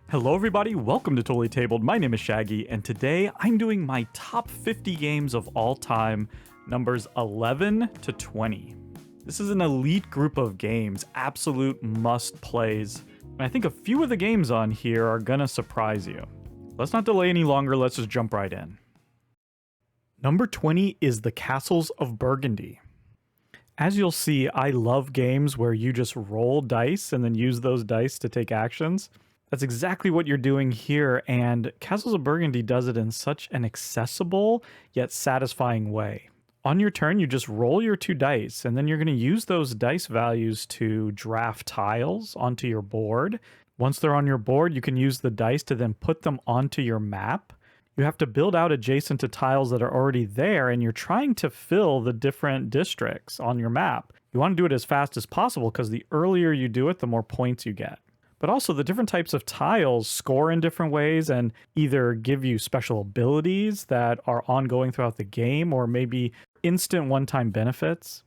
Hello everybody, welcome to Totally Tabled. My name is Shaggy, and today I'm doing my top 50 games of all time, numbers 11 to 20. This is an elite group of games, absolute must-plays, and I think a few of the games on here are gonna surprise you. Let's not delay any longer, let's just jump right in. Number 20 is The Castles of Burgundy. As you'll see, I love games where you just roll dice and then use those dice to take actions. That's exactly what you're doing here, and Castles of Burgundy does it in such an accessible yet satisfying way. On your turn, you just roll your two dice, and then you're going to use those dice values to draft tiles onto your board. Once they're on your board, you can use the dice to then put them onto your map. You have to build out adjacent to tiles that are already there, and you're trying to fill the different districts on your map. You want to do it as fast as possible because the earlier you do it, the more points you get. But also the different types of tiles score in different ways and either give you special abilities that are ongoing throughout the game or maybe instant one-time benefits.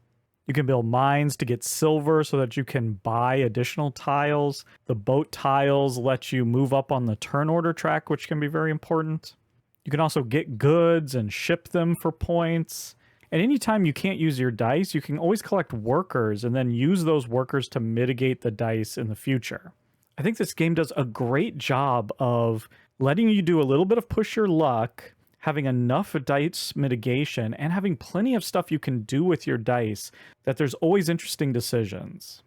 You can build mines to get silver so that you can buy additional tiles. The boat tiles let you move up on the turn order track, which can be very important. You can also get goods and ship them for points. And anytime you can't use your dice, you can always collect workers and then use those workers to mitigate the dice in the future. I think this game does a great job of letting you do a little bit of push your luck, having enough dice mitigation, and having plenty of stuff you can do with your dice that there's always interesting decisions.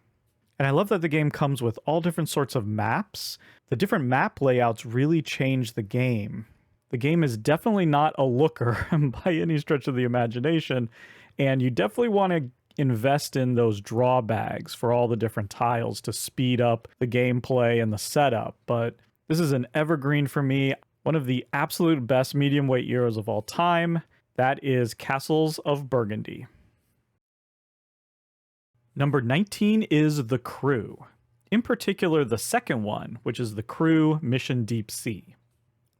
And I love that the game comes with all different sorts of maps. The different map layouts really change the game. The game is definitely not a looker by any stretch of the imagination, and you definitely want to invest in those drawbags for all the different tiles to speed up the gameplay and the setup. But this is an evergreen for me, one of the absolute best medium weight Euros of all time. That is Castles of Burgundy. Number 19 is The Crew. In particular, the second one, which is The Crew Mission Deep Sea.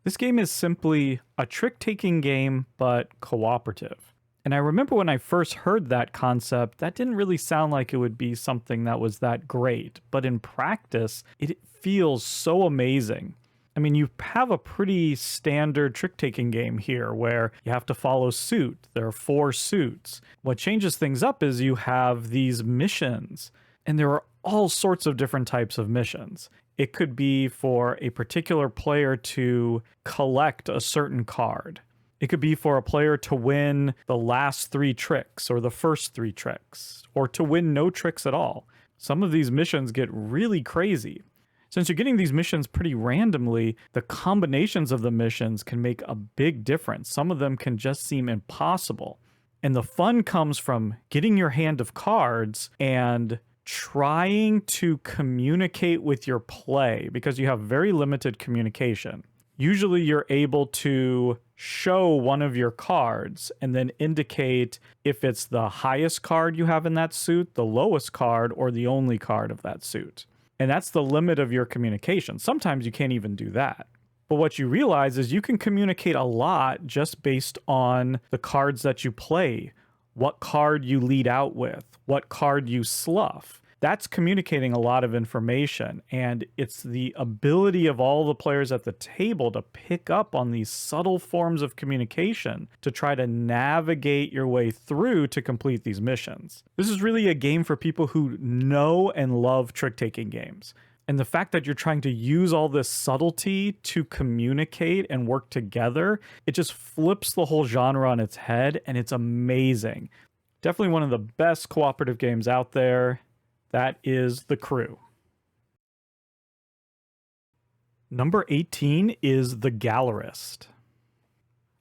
This game is simply a trick-taking game, but cooperative. And I remember when I first heard that concept, that didn't really sound like it would be something that was that great. But in practice, it feels so amazing. I mean, you have a pretty standard trick-taking game here where you have to follow suit. There are 4 suits. What changes things up is you have these missions, and there are all sorts of different types of missions. It could be for a particular player to collect a certain card. It could be for a player to win the last 3 tricks or the first 3 tricks, or to win no tricks at all. Some of these missions get really crazy. Since you're getting these missions pretty randomly, the combinations of the missions can make a big difference. Some of them can just seem impossible. And the fun comes from getting your hand of cards and trying to communicate with your play because you have very limited communication. Usually you're able to show one of your cards and then indicate if it's the highest card you have in that suit, the lowest card, or the only card of that suit. And that's the limit of your communication. Sometimes you can't even do that. But what you realize is you can communicate a lot just based on the cards that you play, what card you lead out with, what card you slough. That's communicating a lot of information, and it's the ability of all the players at the table to pick up on these subtle forms of communication to try to navigate your way through to complete these missions. This is really a game for people who know and love trick-taking games. And the fact that you're trying to use all this subtlety to communicate and work together, it just flips the whole genre on its head, and it's amazing. Definitely one of the best cooperative games out there. That is The Crew. Number 18 is The Gallerist.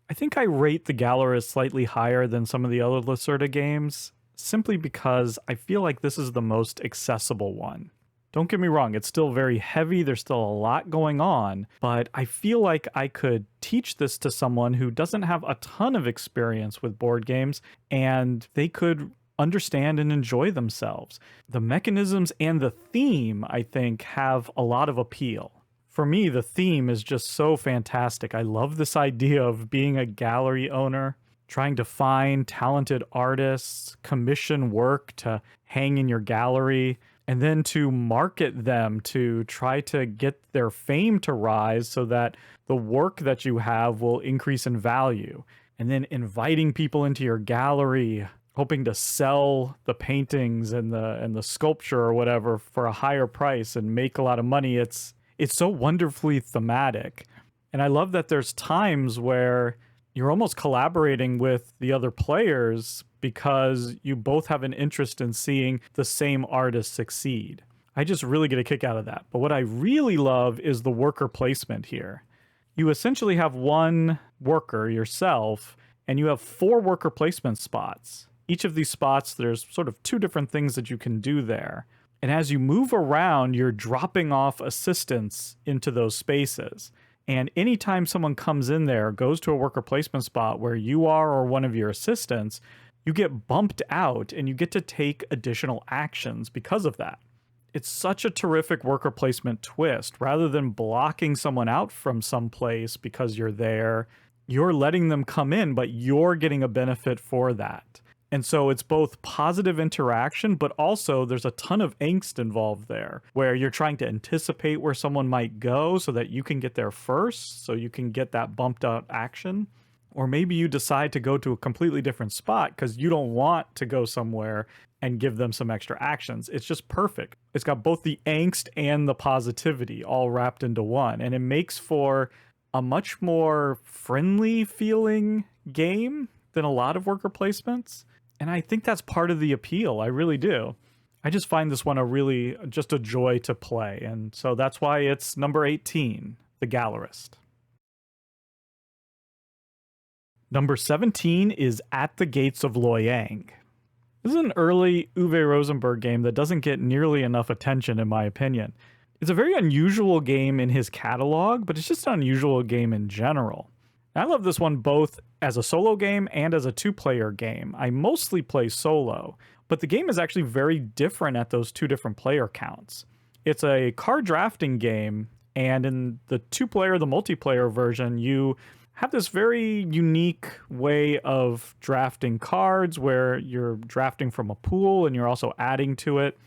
I think I rate The Gallerist slightly higher than some of the other Lacerda games, simply because I feel like this is the most accessible one. Don't get me wrong, it's still very heavy, there's still a lot going on, but I feel like I could teach this to someone who doesn't have a ton of experience with board games, and they could understand and enjoy themselves. The mechanisms and the theme, I think, have a lot of appeal. For me, the theme is just so fantastic. I love this idea of being a gallery owner, trying to find talented artists, commission work to hang in your gallery. and then to market them to try to get their fame to rise so that the work that you have will increase in value. And then inviting people into your gallery, hoping to sell the paintings and the sculpture or whatever for a higher price and make a lot of money. It's so wonderfully thematic. And I love that there's times where you're almost collaborating with the other players because you both have an interest in seeing the same artist succeed. I just really get a kick out of that. But what I really love is the worker placement here. You essentially have one worker, yourself, and you have 4 worker placement spots. Each of these spots, there's sort of 2 different things that you can do there. And as you move around, you're dropping off assistants into those spaces. And anytime someone comes in there, goes to a worker placement spot where you are or one of your assistants, you get bumped out and you get to take additional actions because of that. It's such a terrific worker placement twist. Rather than blocking someone out from some place because you're there, you're letting them come in, but you're getting a benefit for that. And so it's both positive interaction, but also there's a ton of angst involved there where you're trying to anticipate where someone might go so that you can get there first, so you can get that bumped out action. Or maybe you decide to go to a completely different spot because you don't want to go somewhere and give them some extra actions. It's just perfect. It's got both the angst and the positivity all wrapped into one. And it makes for a much more friendly feeling game than a lot of worker placements. And I think that's part of the appeal. I really do. I just find this one just a joy to play. And so that's why it's number 18, The Gallerist. Number 17 is At the Gates of Loyang. This is an early Uwe Rosenberg game that doesn't get nearly enough attention, in my opinion. It's a very unusual game in his catalog, but it's just an unusual game in general. I love this one both as a solo game and as a 2-player game. I mostly play solo, but the game is actually very different at those 2 different player counts. It's a card drafting game, and in the 2-player, the multiplayer version, you have this very unique way of drafting cards where you're drafting from a pool and you're also adding to it.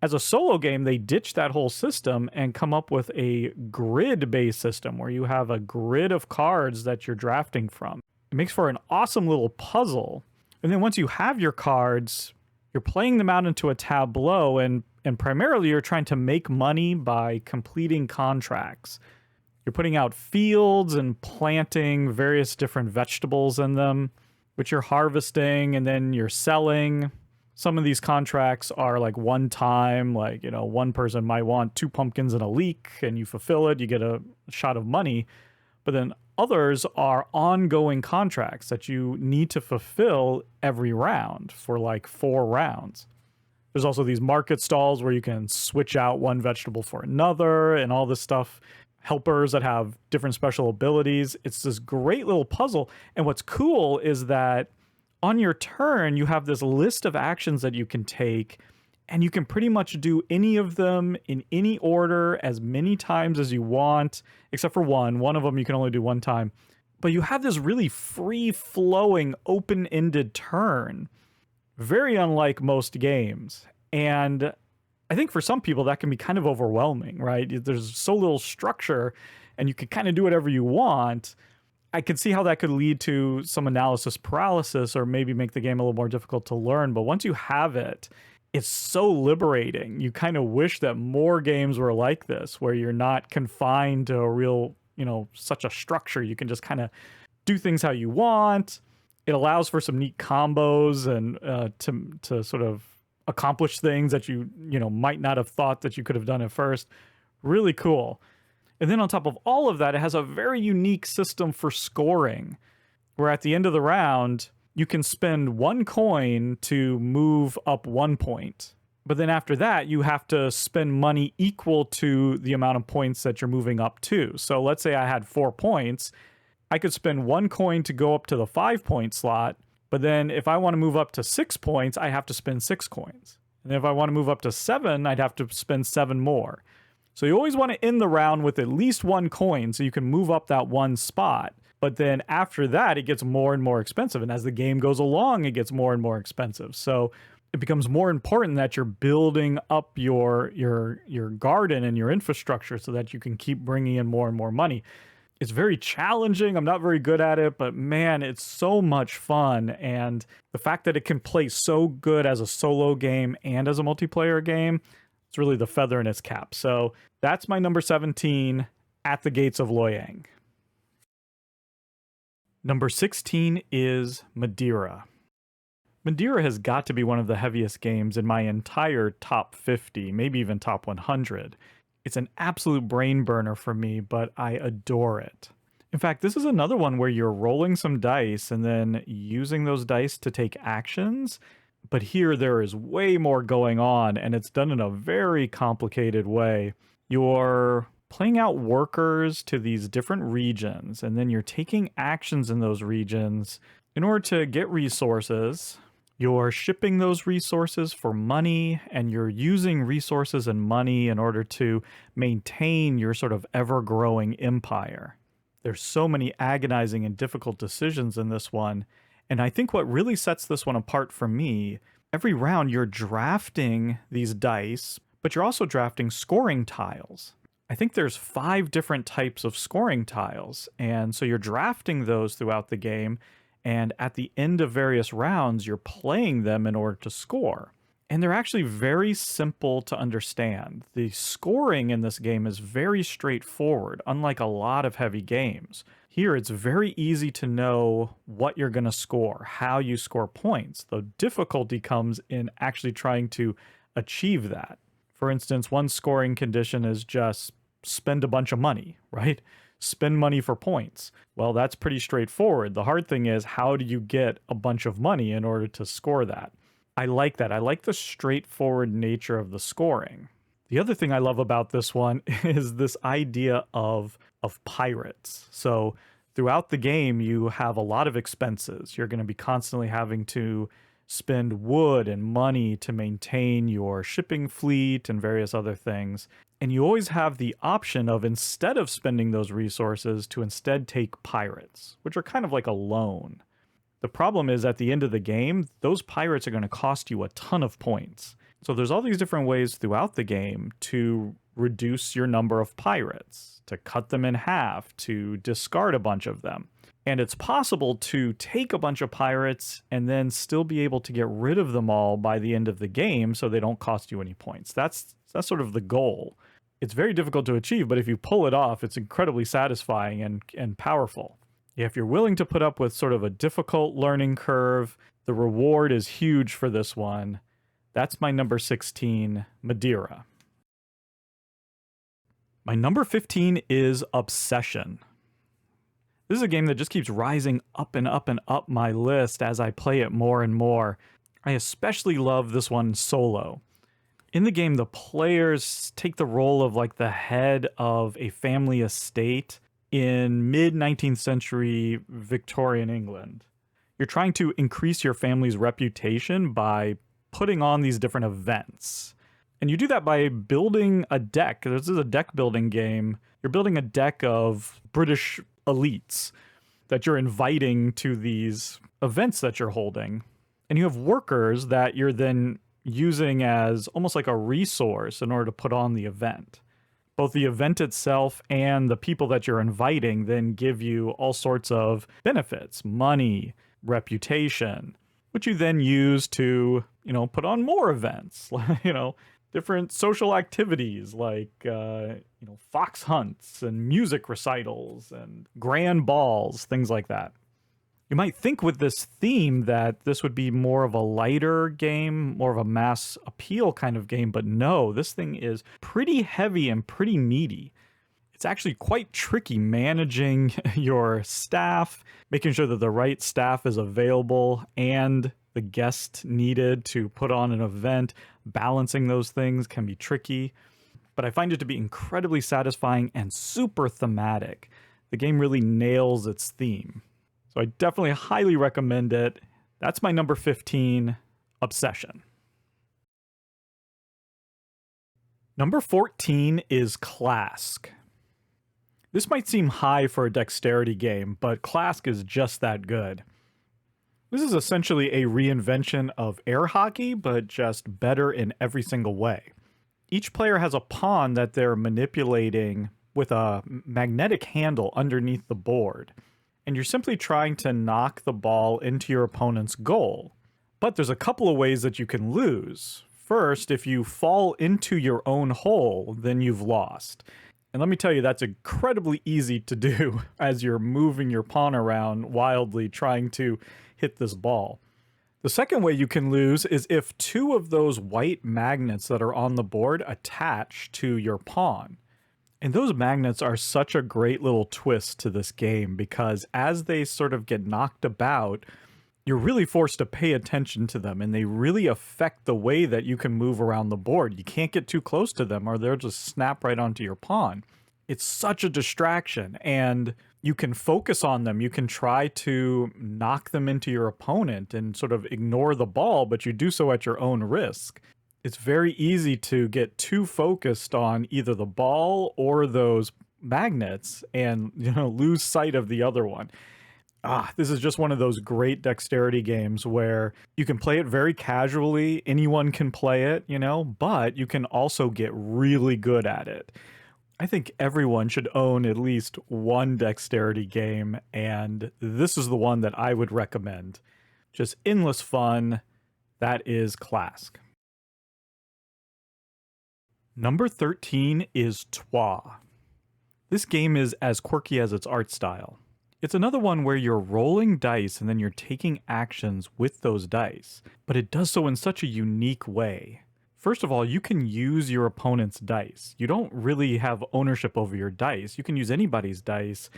As a solo game, they ditch that whole system and come up with a grid-based system where you have a grid of cards that you're drafting from. It makes for an awesome little puzzle. And then once you have your cards, you're playing them out into a tableau, and primarily you're trying to make money by completing contracts. You're putting out fields and planting various different vegetables in them, which you're harvesting, and then you're selling. Some of these contracts are like one time, like, one person might want 2 pumpkins and a leek, and you fulfill it, you get a shot of money. But then others are ongoing contracts that you need to fulfill every round for like 4 rounds. There's also these market stalls where you can switch out one vegetable for another and all this stuff. Helpers that have different special abilities. It's this great little puzzle. And what's cool is that on your turn, you have this list of actions that you can take, and you can pretty much do any of them in any order as many times as you want, except for one. One of them you can only do one time. But you have this really free-flowing, open-ended turn, very unlike most games. And I think for some people that can be kind of overwhelming, right? There's so little structure and you can kind of do whatever you want. I can see how that could lead to some analysis paralysis or maybe make the game a little more difficult to learn. But once you have it, it's so liberating. You kind of wish that more games were like this, where you're not confined to a real, such a structure. You can just kind of do things how you want. It allows for some neat combos and to sort of accomplish things that you might not have thought that you could have done at first. Really cool. And then on top of all of that, it has a very unique system for scoring, where at the end of the round, you can spend 1 coin to move up 1 point. But then after that, you have to spend money equal to the amount of points that you're moving up to. So let's say I had 4 points. I could spend 1 coin to go up to the 5-point slot. But then if I want to move up to 6 points, I have to spend 6 coins. And if I want to move up to 7, I'd have to spend 7 more. So you always want to end the round with at least 1 coin so you can move up that 1 spot. But then after that, it gets more and more expensive. And as the game goes along, it gets more and more expensive. So it becomes more important that you're building up your garden and your infrastructure so that you can keep bringing in more and more money. It's very challenging. I'm not very good at it, but man, it's so much fun. And the fact that it can play so good as a solo game and as a multiplayer game, it's really the feather in its cap. So that's my number 17, At the Gates of Loyang. Number 16 is Madeira. Madeira has got to be one of the heaviest games in my entire top 50, maybe even top 100. It's an absolute brain burner for me, but I adore it. In fact, this is another one where you're rolling some dice and then using those dice to take actions. But here there is way more going on, and it's done in a very complicated way. You're playing out workers to these different regions, and then you're taking actions in those regions in order to get resources. You're shipping those resources for money, and you're using resources and money in order to maintain your sort of ever-growing empire. There's so many agonizing and difficult decisions in this one, and I think what really sets this one apart for me, every round you're drafting these dice, but you're also drafting scoring tiles. I think there's 5 different types of scoring tiles, and so you're drafting those throughout the game, and at the end of various rounds, you're playing them in order to score. And they're actually very simple to understand. The scoring in this game is very straightforward, unlike a lot of heavy games. Here, it's very easy to know what you're going to score, how you score points. The difficulty comes in actually trying to achieve that. For instance, one scoring condition is just spend a bunch of money, right? Spend money for points. Well, that's pretty straightforward. The hard thing is, how do you get a bunch of money in order to score that? I like that. I like the straightforward nature of the scoring. The other thing I love about this one is this idea of pirates. So throughout the game, you have a lot of expenses. You're going to be constantly having to spend wood and money to maintain your shipping fleet and various other things. And you always have the option of, instead of spending those resources, to instead take pirates, which are kind of like a loan. The problem is, at the end of the game, those pirates are going to cost you a ton of points. So there's all these different ways throughout the game to reduce your number of pirates, to cut them in half, to discard a bunch of them. And it's possible to take a bunch of pirates and then still be able to get rid of them all by the end of the game so they don't cost you any points. That's sort of the goal. It's very difficult to achieve, but if you pull it off, it's incredibly satisfying and powerful. If you're willing to put up with sort of a difficult learning curve, the reward is huge for this one. That's my number 16, Madeira. My number 15 is Obsession. This is a game that just keeps rising up and up and up my list as I play it more and more. I especially love this one solo. In the game, the players take the role of like the head of a family estate in mid-19th century Victorian England. You're trying to increase your family's reputation by putting on these different events. And you do that by building a deck. This is a deck building game. You're building a deck of British elites that you're inviting to these events that you're holding. And you have workers that you're then using as almost like a resource in order to put on the event. Both the event itself and the people that you're inviting then give you all sorts of benefits, money, reputation, which you then use to, put on more events, different social activities like, fox hunts and music recitals and grand balls, things like that. You might think with this theme that this would be more of a lighter game, more of a mass appeal kind of game, but no, this thing is pretty heavy and pretty meaty. It's actually quite tricky managing your staff, making sure that the right staff is available and the guest needed to put on an event. Balancing those things can be tricky, but I find it to be incredibly satisfying and super thematic. The game really nails its theme. So I definitely highly recommend it. That's my number 15, Obsession. Number 14 is KLASK. This might seem high for a dexterity game, but KLASK is just that good. This is essentially a reinvention of air hockey, but just better in every single way. Each player has a pawn that they're manipulating with a magnetic handle underneath the board, and you're simply trying to knock the ball into your opponent's goal. But there's a couple of ways that you can lose. First, if you fall into your own hole, then you've lost. And let me tell you, that's incredibly easy to do as you're moving your pawn around wildly trying to hit this ball. The second way you can lose is if two of those white magnets that are on the board attach to your pawn. And those magnets are such a great little twist to this game because as they sort of get knocked about, you're really forced to pay attention to them, and they really affect the way that you can move around the board. You can't get too close to them or they'll just snap right onto your pawn. It's such a distraction, and you can focus on them. You can try to knock them into your opponent and sort of ignore the ball, but you do so at your own risk. It's very easy to get too focused on either the ball or those magnets and, lose sight of the other one. This is just one of those great dexterity games where you can play it very casually. Anyone can play it, but you can also get really good at it. I think everyone should own at least one dexterity game, and this is the one that I would recommend. Just endless fun. That is KLASK. Number 13 is Trois. This game is as quirky as its art style. It's another one where you're rolling dice and then you're taking actions with those dice, but it does so in such a unique way. First of all, you can use your opponent's dice. You don't really have ownership over your dice. You can use anybody's dice.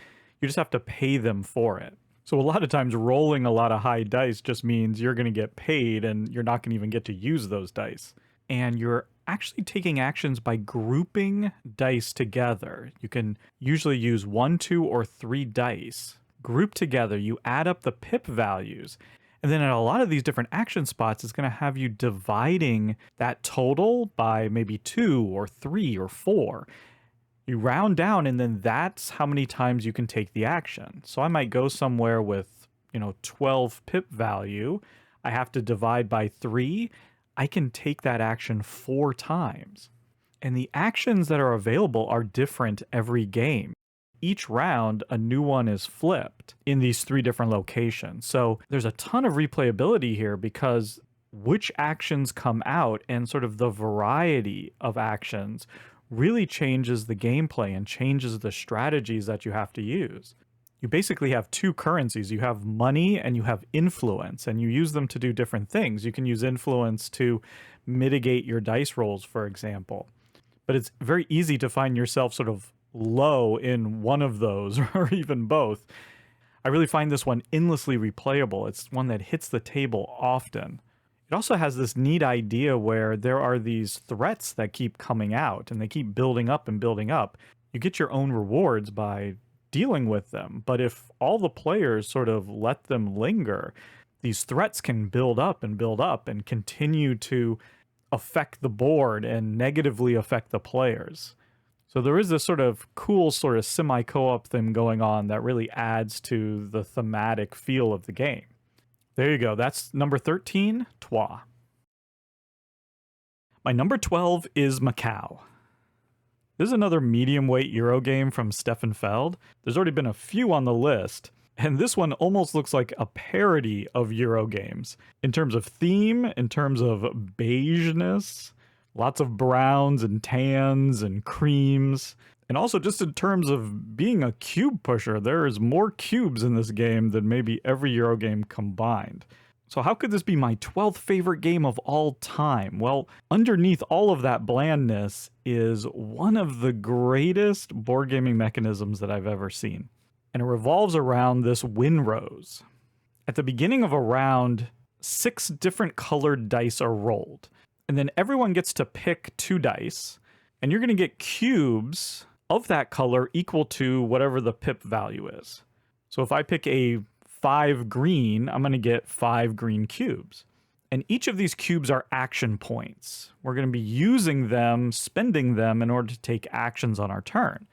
You just have to pay them for it. So a lot of times rolling a lot of high dice just means you're going to get paid and you're not going to even get to use those dice. And you're actually taking actions by grouping dice together. You can usually use 1, 2, or 3 dice. Group together, you add up the pip values. And then at a lot of these different action spots, it's going to have you dividing that total by maybe 2 or 3 or 4. You round down, and then that's how many times you can take the action. So I might go somewhere with, 12 pip value. I have to divide by 3. I can take that action 4 times. And the actions that are available are different every game. Each round, a new one is flipped in these 3 different locations. So there's a ton of replayability here because which actions come out and sort of the variety of actions really changes the gameplay and changes the strategies that you have to use. You basically have 2 currencies. You have money and you have influence, and you use them to do different things. You can use influence to mitigate your dice rolls, for example. But it's very easy to find yourself sort of low in one of those or even both. I really find this one endlessly replayable. It's one that hits the table often. It also has this neat idea where there are these threats that keep coming out and they keep building up and building up. You get your own rewards by dealing with them, but if all the players sort of let them linger, these threats can build up and continue to affect the board and negatively affect the players. So there is this sort of cool sort of semi-co-op thing going on that really adds to the thematic feel of the game. There you go. That's number 13, Trois. My number 12 is Macao. This is another medium weight Euro game from Stefan Feld. There's already been a few on the list, and this one almost looks like a parody of Euro games. In terms of theme, in terms of beigeness, lots of browns and tans and creams, and also just in terms of being a cube pusher, there is more cubes in this game than maybe every Euro game combined. So how could this be my 12th favorite game of all time? Well, underneath all of that blandness is one of the greatest board gaming mechanisms that I've ever seen. And it revolves around this win rose. At the beginning of a round, 6 different colored dice are rolled. And then everyone gets to pick 2 dice. And you're going to get cubes of that color equal to whatever the pip value is. So if I pick a 5 green, I'm going to get 5 green cubes. And each of these cubes are action points. We're going to be using them, spending them in order to take actions on our turn.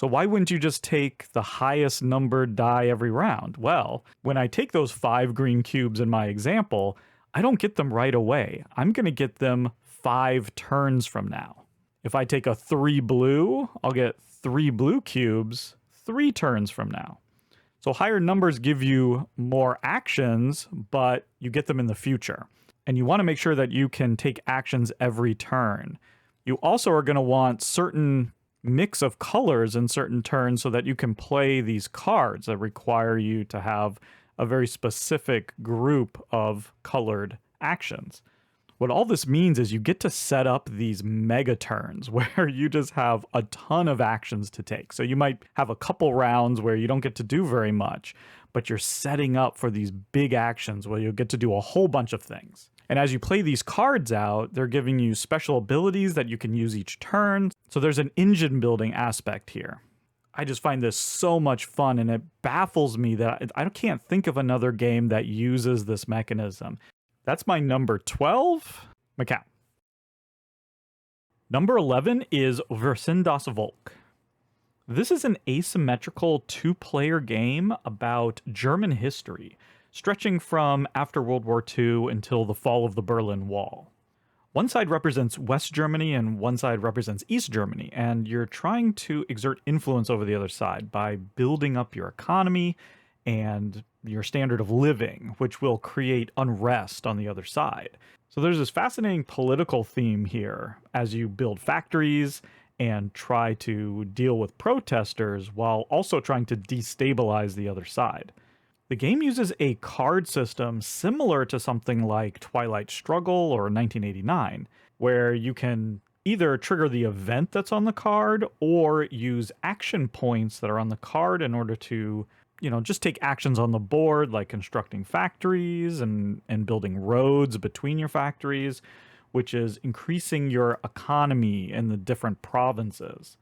So why wouldn't you just take the highest numbered die every round? Well, when I take those 5 green cubes in my example, I don't get them right away. I'm going to get them 5 turns from now. If I take a 3 blue, I'll get 3 blue cubes 3 turns from now. So higher numbers give you more actions, but you get them in the future. And you want to make sure that you can take actions every turn. You also are going to want certain mix of colors in certain turns so that you can play these cards that require you to have a very specific group of colored actions. What all this means is you get to set up these mega turns where you just have a ton of actions to take. So you might have a couple rounds where you don't get to do very much, but you're setting up for these big actions where you'll get to do a whole bunch of things. And as you play these cards out, they're giving you special abilities that you can use each turn. So there's an engine building aspect here. I just find this so much fun, and it baffles me that I can't think of another game that uses this mechanism. That's my number 12, Macao. Number 11 is das Volk. This is an asymmetrical 2-player game about German history, stretching from after World War II until the fall of the Berlin Wall. One side represents West Germany and one side represents East Germany, and you're trying to exert influence over the other side by building up your economy and your standard of living, which will create unrest on the other side. So there's this fascinating political theme here as you build factories and try to deal with protesters while also trying to destabilize the other side. The game uses a card system similar to something like Twilight Struggle or 1989, where you can either trigger the event that's on the card or use action points that are on the card in order to, just take actions on the board, like constructing factories and building roads between your factories, which is increasing your economy in the different provinces.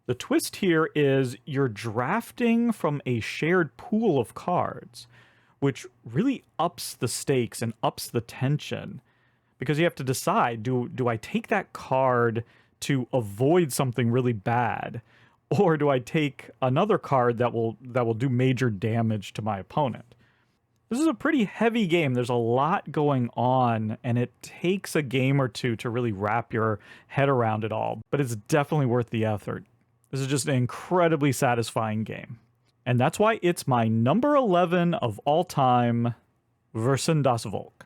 The twist here is you're drafting from a shared pool of cards, which really ups the stakes and ups the tension, because you have to decide, do I take that card to avoid something really bad, or do I take another card that will do major damage to my opponent? This is a pretty heavy game. There's a lot going on, and it takes a game or two to really wrap your head around it all, but it's definitely worth the effort. This is just an incredibly satisfying game. And that's why it's my number 11 of all time, das Volk.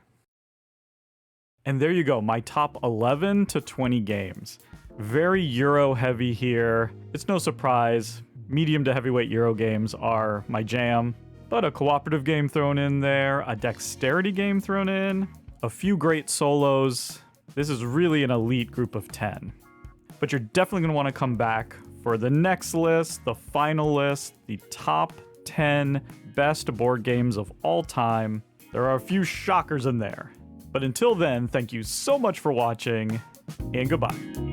And there you go, my top 11 to 20 games. Very Euro heavy here. It's no surprise, medium to heavyweight Euro games are my jam, but a cooperative game thrown in there, a dexterity game thrown in, a few great solos. This is really an elite group of 10. But you're definitely going to want to come back for the next list, the final list, the top 10 best board games of all time. There are a few shockers in there. But until then, thank you so much for watching, and goodbye.